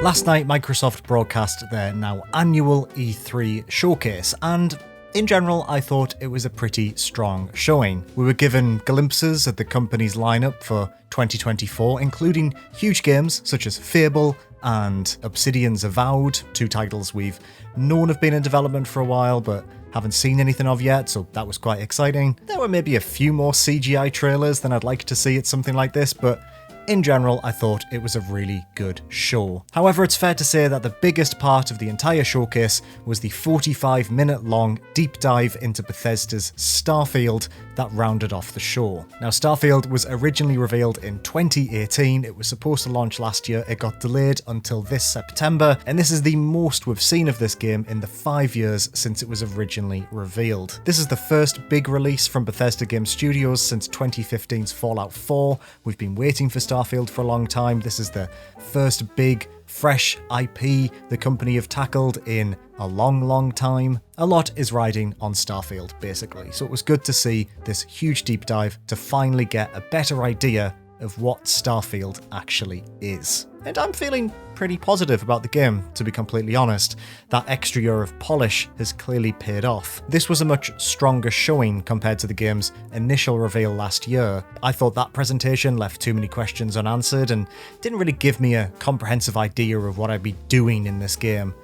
Last night, Microsoft broadcast their now annual E3 showcase, and in general, I thought it was a pretty strong showing. We were given glimpses at the company's lineup for 2024, including huge games such as Fable and Obsidian's Avowed, two titles we've known have been in development for a while, but haven't seen anything of yet, so that was quite exciting. There were maybe a few more CGI trailers than I'd like to see at something like this, but in general, I thought it was a really good show. However, it's fair to say that the biggest part of the entire showcase was the 45-minute long deep dive into Bethesda's Starfield that rounded off the show. Now, Starfield was originally revealed in 2018. It was supposed to launch last year. It got delayed until this September, and this is the most we've seen of this game in the 5 years since it was originally revealed. This is the first big release from Bethesda Game Studios since 2015's Fallout 4. We've been waiting for Starfield for a long time. This is the first big, fresh IP the company have tackled in a long time. A lot is riding on Starfield, basically, so it was good to see this huge deep dive to finally get a better idea of what Starfield actually is. And I'm feeling pretty positive about the game, to be completely honest. That extra year of polish has clearly paid off. This was a much stronger showing compared to the game's initial reveal last year. I thought that presentation left too many questions unanswered and didn't really give me a comprehensive idea of what I'd be doing in this game.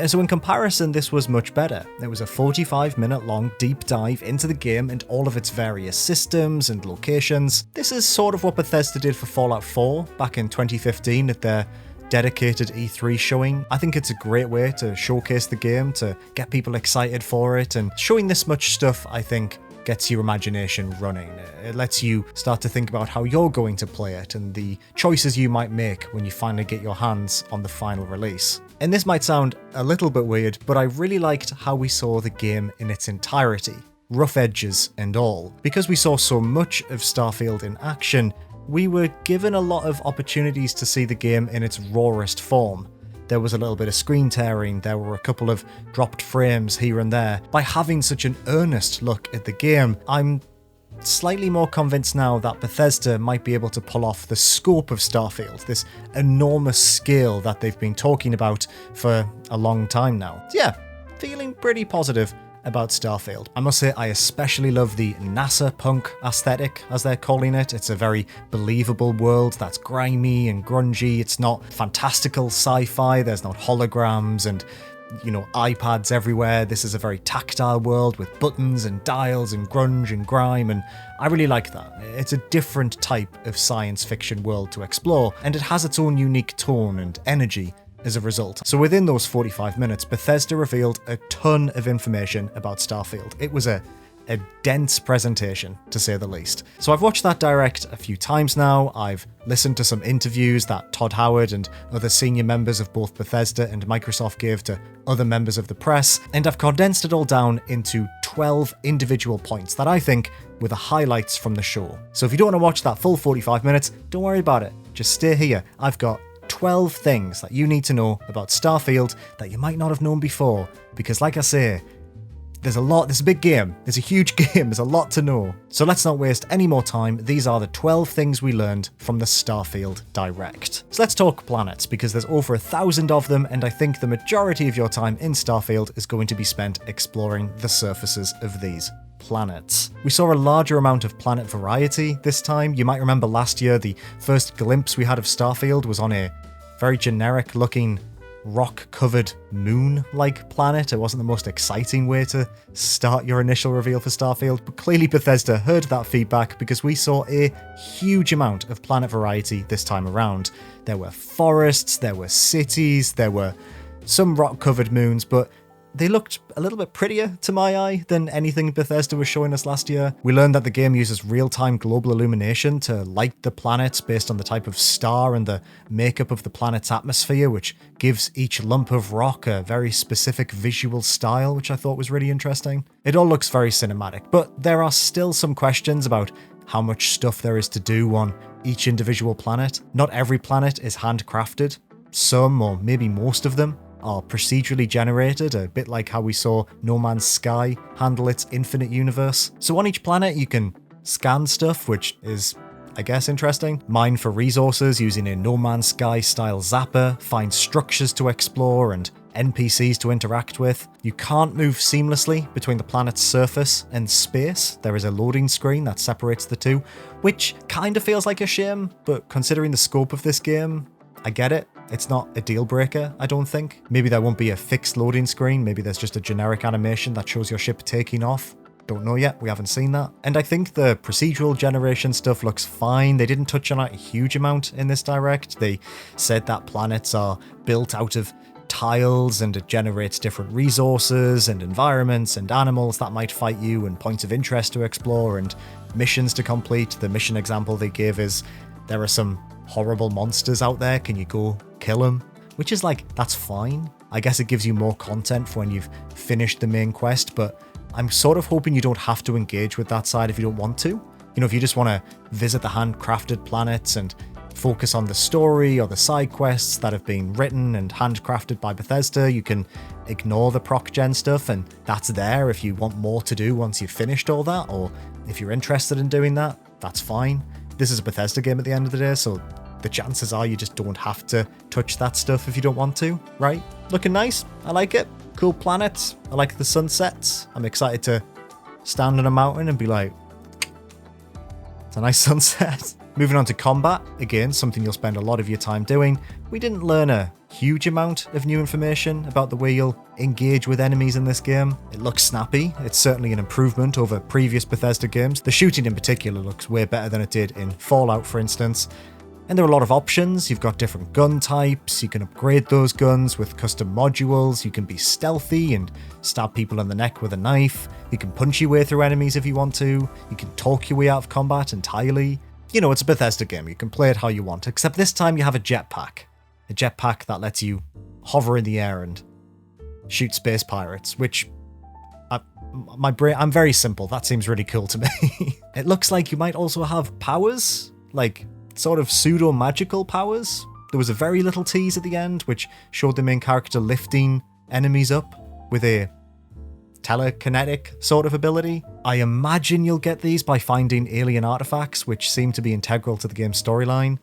So in comparison, this was much better. It was a 45-minute long deep dive into the game and all of its various systems and locations. This is sort of what Bethesda did for Fallout 4 back in 2015 at their dedicated E3 showing. I think it's a great way to showcase the game, to get people excited for it, and showing this much stuff, I think, gets your imagination running. It lets you start to think about how you're going to play it and the choices you might make when you finally get your hands on the final release. And this might sound a little bit weird, but I really liked how we saw the game in its entirety, rough edges and all. Because we saw so much of Starfield in action, we were given a lot of opportunities to see the game in its rawest form. There was a little bit of screen tearing, there were a couple of dropped frames here and there. By having such an earnest look at the game, I'm slightly more convinced now that Bethesda might be able to pull off the scope of Starfield, this enormous scale that they've been talking about for a long time now. So yeah, feeling pretty positive about Starfield. I must say I especially love the NASA punk aesthetic, as they're calling it. It's a very believable world that's grimy and grungy. It's not fantastical sci-fi. There's not holograms and iPads everywhere. This is a very tactile world with buttons and dials and grunge and grime, and I really like that. It's a different type of science fiction world to explore, and it has its own unique tone and energy as a result. So within those 45 minutes, Bethesda revealed a ton of information about Starfield. It was a dense presentation, to say the least. So I've watched that direct a few times now. I've listened to some interviews that Todd Howard and other senior members of both Bethesda and Microsoft gave to other members of the press, and I've condensed it all down into 12 individual points that I think were the highlights from the show. So if you don't want to watch that full 45 minutes, don't worry about it. Just stay here. I've got 12 things that you need to know about Starfield that you might not have known before, because like I say, there's a big game, there's a huge game, there's a lot to know. So let's not waste any more time. These are the 12 things we learned from the Starfield Direct. So let's talk planets, because there's over 1,000 of them, and I think the majority of your time in Starfield is going to be spent exploring the surfaces of these planets. We saw a larger amount of planet variety this time. You might remember last year the first glimpse we had of Starfield was on a very generic looking rock-covered moon-like planet. It wasn't the most exciting way to start your initial reveal for Starfield, but clearly Bethesda heard that feedback because we saw a huge amount of planet variety this time around. There were forests, there were cities, there were some rock-covered moons, but they looked a little bit prettier to my eye than anything Bethesda was showing us last year. We learned that the game uses real-time global illumination to light the planets based on the type of star and the makeup of the planet's atmosphere, which gives each lump of rock a very specific visual style, which I thought was really interesting. It all looks very cinematic, but there are still some questions about how much stuff there is to do on each individual planet. Not every planet is handcrafted. Some, or maybe most of them, are procedurally generated, a bit like how we saw No Man's Sky handle its infinite universe. So on each planet you can scan stuff, which is I guess interesting. Mine for resources using a No Man's Sky style zapper, find structures to explore and NPCs to interact with. You can't move seamlessly between the planet's surface and space. There is a loading screen that separates the two, which kind of feels like a shame, but considering the scope of this game, I get it. It's not a deal breaker, I don't think. Maybe there won't be a fixed loading screen, maybe there's just a generic animation that shows your ship taking off. Don't know yet, we haven't seen that. And I think the procedural generation stuff looks fine. They didn't touch on it a huge amount in this direct. They said that planets are built out of tiles and it generates different resources and environments and animals that might fight you and points of interest to explore and missions to complete. The mission example they gave is there are some horrible monsters out there, can you go kill them? Which is like, that's fine. I guess it gives you more content for when you've finished the main quest, but I'm sort of hoping you don't have to engage with that side if you don't want to. You know, if you just want to visit the handcrafted planets and focus on the story or the side quests that have been written and handcrafted by Bethesda, you can ignore the proc gen stuff and that's there if you want more to do once you've finished all that, or if you're interested in doing that, that's fine. This is a Bethesda game at the end of the day, so the chances are you just don't have to touch that stuff if you don't want to, right? Looking nice, I like it. Cool planets, I like the sunsets. I'm excited to stand on a mountain and be like, it's a nice sunset. Moving on to combat, again, something you'll spend a lot of your time doing. We didn't learn a huge amount of new information about the way you'll engage with enemies in this game. It looks snappy, it's certainly an improvement over previous Bethesda games. The shooting in particular looks way better than it did in Fallout, for instance. And there are a lot of options. You've got different gun types, you can upgrade those guns with custom modules, you can be stealthy and stab people in the neck with a knife, you can punch your way through enemies if you want to, you can talk your way out of combat entirely. You know, it's a Bethesda game, you can play it how you want, except this time you have a jetpack. A jetpack that lets you hover in the air and shoot space pirates, which I'm very simple, that seems really cool to me. It looks like you might also have powers, like sort of pseudo-magical powers. There was a very little tease at the end, which showed the main character lifting enemies up with a telekinetic sort of ability. I imagine you'll get these by finding alien artifacts, which seem to be integral to the game's storyline.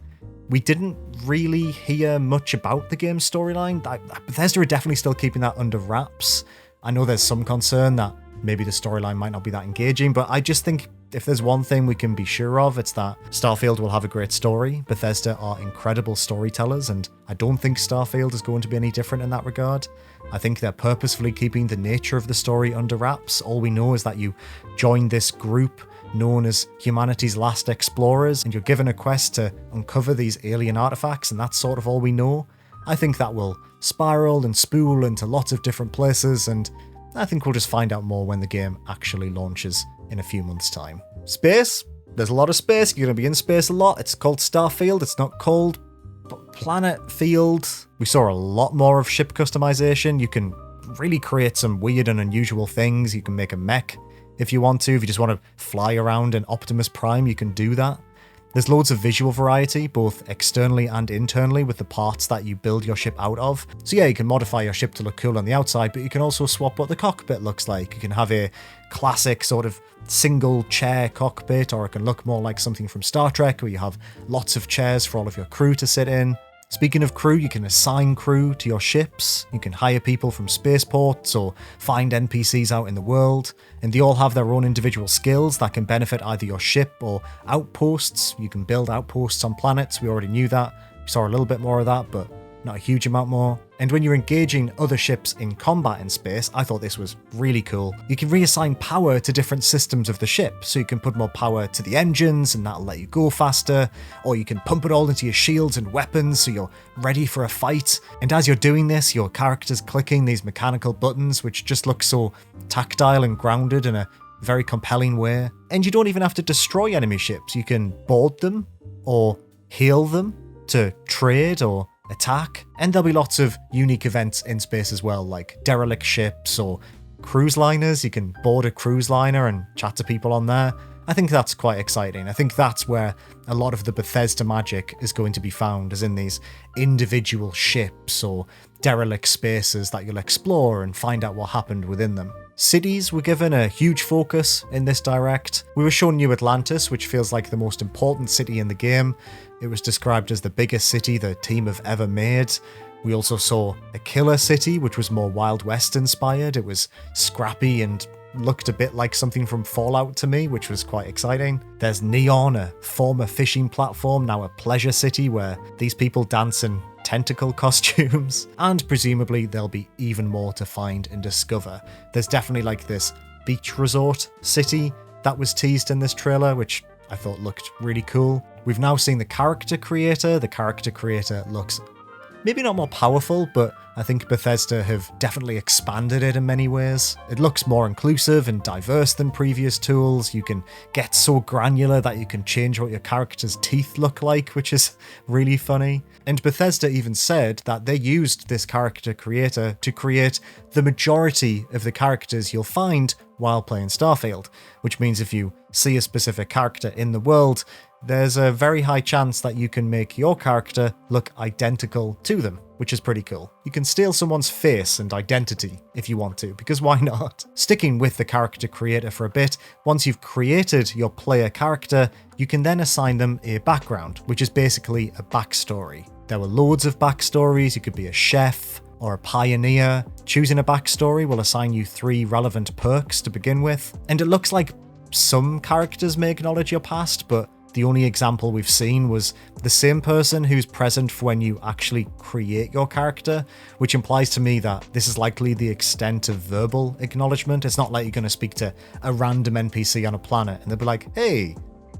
We didn't really hear much about the game's storyline. Bethesda are definitely still keeping that under wraps. I know there's some concern that maybe the storyline might not be that engaging, but I just think if there's one thing we can be sure of, it's that Starfield will have a great story. Bethesda are incredible storytellers, and I don't think Starfield is going to be any different in that regard. I think they're purposefully keeping the nature of the story under wraps. All we know is that you join this group known as humanity's last explorers, and you're given a quest to uncover these alien artifacts, and that's sort of all we know. I think that will spiral and spool into lots of different places, and I think we'll just find out more when the game actually launches in a few months' time. Space. There's a lot of space. You're going to be in space a lot. It's called Starfield. It's not called Planet Field. We saw a lot more of ship customization. You can really create some weird and unusual things. You can make a mech if you want to. If you just want to fly around in Optimus Prime, you can do that. There's loads of visual variety, both externally and internally, with the parts that you build your ship out of. So yeah, you can modify your ship to look cool on the outside, but you can also swap what the cockpit looks like. You can have a classic sort of single chair cockpit, or it can look more like something from Star Trek, where you have lots of chairs for all of your crew to sit in. Speaking of crew, you can assign crew to your ships, you can hire people from spaceports or find NPCs out in the world, and they all have their own individual skills that can benefit either your ship or outposts. You can build outposts on planets, we already knew that. We saw a little bit more of that, but not a huge amount more. And when you're engaging other ships in combat in space, I thought this was really cool. You can reassign power to different systems of the ship, so you can put more power to the engines and that'll let you go faster, or you can pump it all into your shields and weapons so you're ready for a fight. And as you're doing this, your character's clicking these mechanical buttons which just look so tactile and grounded in a very compelling way. And you don't even have to destroy enemy ships, you can board them or hail them to trade or attack, and there'll be lots of unique events in space as well, like derelict ships or cruise liners. You can board a cruise liner and chat to people on there. I think that's quite exciting. I think that's where a lot of the Bethesda magic is going to be found, is in these individual ships or derelict spaces that you'll explore and find out what happened within them. Cities were given a huge focus in this direct. We were shown New Atlantis, which feels like the most important city in the game. It was described as the biggest city the team have ever made. We also saw a killer city, which was more Wild West inspired. It was scrappy and looked a bit like something from Fallout to me, which was quite exciting. There's Neon, a former fishing platform, now a pleasure city where these people dance in tentacle costumes. And presumably there'll be even more to find and discover. There's definitely like this beach resort city that was teased in this trailer, which I thought looked really cool. We've now seen the character creator. The character creator looks maybe not more powerful, but I think Bethesda have definitely expanded it in many ways. It looks more inclusive and diverse than previous tools. You can get so granular that you can change what your character's teeth look like, which is really funny. And Bethesda even said that they used this character creator to create the majority of the characters you'll find while playing Starfield, which means if you see a specific character in the world, there's a very high chance that you can make your character look identical to them, which is pretty cool. You can steal someone's face and identity if you want to, because why not? Sticking with the character creator for a bit, once you've created your player character, you can then assign them a background, which is basically a backstory. There were loads of backstories. You could be a chef or a pioneer. Choosing a backstory will assign you 3 relevant perks to begin with, and it looks like some characters may acknowledge your past, but the only example we've seen was the same person who's present for when you actually create your character, which implies to me that this is likely the extent of verbal acknowledgement. It's not like you're going to speak to a random NPC on a planet and they'll be like, hey,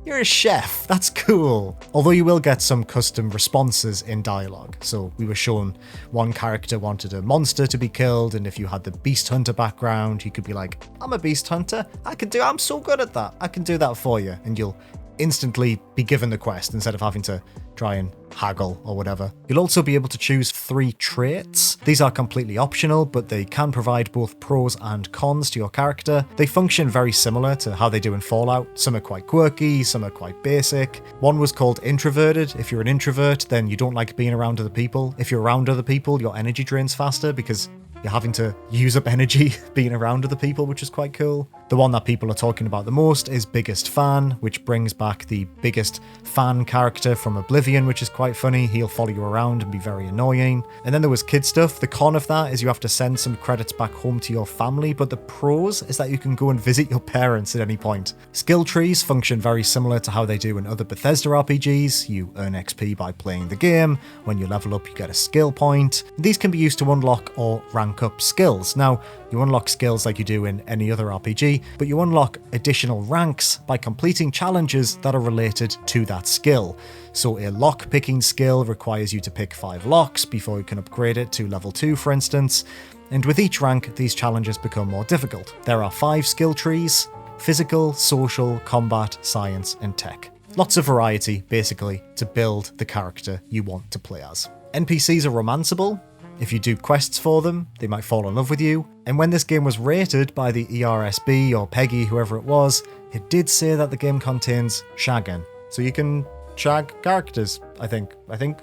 you're a chef, that's cool. Although you will get some custom responses in dialogue. So we were shown one character wanted a monster to be killed, and if you had the beast hunter background, you could be like, I'm a beast hunter, I'm so good at that, I can do that for you. And you'll instantly be given the quest instead of having to try and haggle or whatever. You'll also be able to choose 3 traits. These are completely optional, but they can provide both pros and cons to your character. They function very similar to how they do in Fallout. Some are quite quirky, some are quite basic. One was called introverted. If you're an introvert, then you don't like being around other people. If you're around other people, your energy drains faster because you're having to use up energy being around other people, which is quite cool. The one that people are talking about the most is Biggest Fan, which brings back the Biggest Fan character from Oblivion, which is quite funny. He'll follow you around and be very annoying. And then there was kid stuff. The con of that is you have to send some credits back home to your family, but the pros is that you can go and visit your parents at any point. Skill trees function very similar to how they do in other Bethesda RPGs. You earn XP by playing the game. When you level up, you get a skill point. These can be used to unlock or rank up skills. Now, you unlock skills like you do in any other RPG, but you unlock additional ranks by completing challenges that are related to that skill. So a lock picking skill requires you to pick 5 locks before you can upgrade it to level 2, for instance. And with each rank, these challenges become more difficult. There are 5 skill trees: physical, social, combat, science, and tech. Lots of variety, basically, to build the character you want to play as. NPCs are romanceable. If you do quests for them, they might fall in love with you. And when this game was rated by the ERSB or PEGI, whoever it was, it did say that the game contains shagging. So you can shag characters, I think.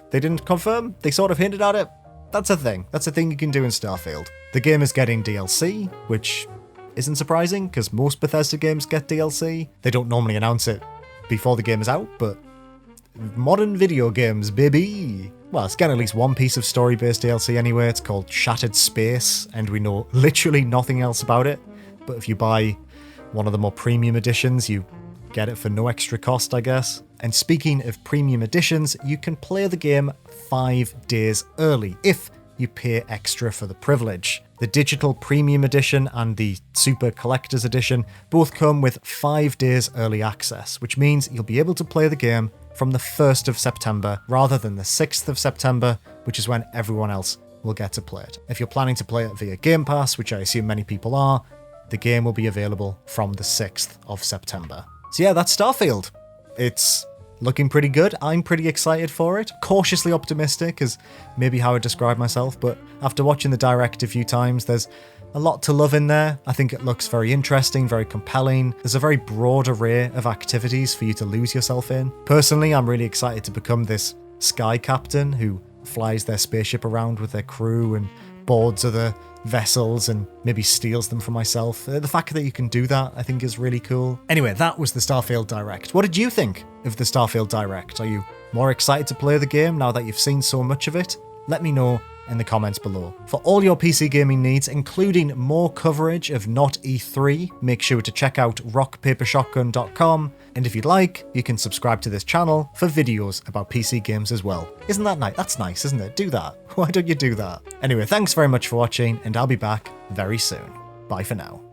They didn't confirm, they sort of hinted at it. That's a thing. That's a thing you can do in Starfield. The game is getting DLC, which isn't surprising, because most Bethesda games get DLC. They don't normally announce it before the game is out, but modern video games, baby! Well, it's getting at least one piece of story-based DLC anyway. It's called Shattered Space, and we know literally nothing else about it. But if you buy one of the more premium editions, you get it for no extra cost, I guess. And speaking of premium editions, you can play the game 5 days early if you pay extra for the privilege. The digital premium edition and the super collector's edition both come with 5 days early access, which means you'll be able to play the game from the 1st of September rather than the 6th of September, which is when everyone else will get to play it. If you're planning to play it via Game Pass, which I assume many people are, the game will be available from the 6th of September. So yeah, that's Starfield. It's looking pretty good. I'm pretty excited for it. Cautiously optimistic is maybe how I describe myself, but after watching the Direct a few times, there's a lot to love in there. I think it looks very interesting, very compelling. There's a very broad array of activities for you to lose yourself in. Personally, I'm really excited to become this sky captain who flies their spaceship around with their crew and boards other vessels and maybe steals them for myself. The fact that you can do that, I think, is really cool. Anyway, that was the Starfield Direct. What did you think of the Starfield Direct? Are you more excited to play the game now that you've seen so much of it? Let me know in the comments below. For all your PC gaming needs, including more coverage of Not E3, make sure to check out rockpapershotgun.com, and if you'd like, you can subscribe to this channel for videos about PC games as well. Isn't that nice? That's nice, isn't it? Do that. Why don't you do that? Anyway, thanks very much for watching, and I'll be back very soon. Bye for now.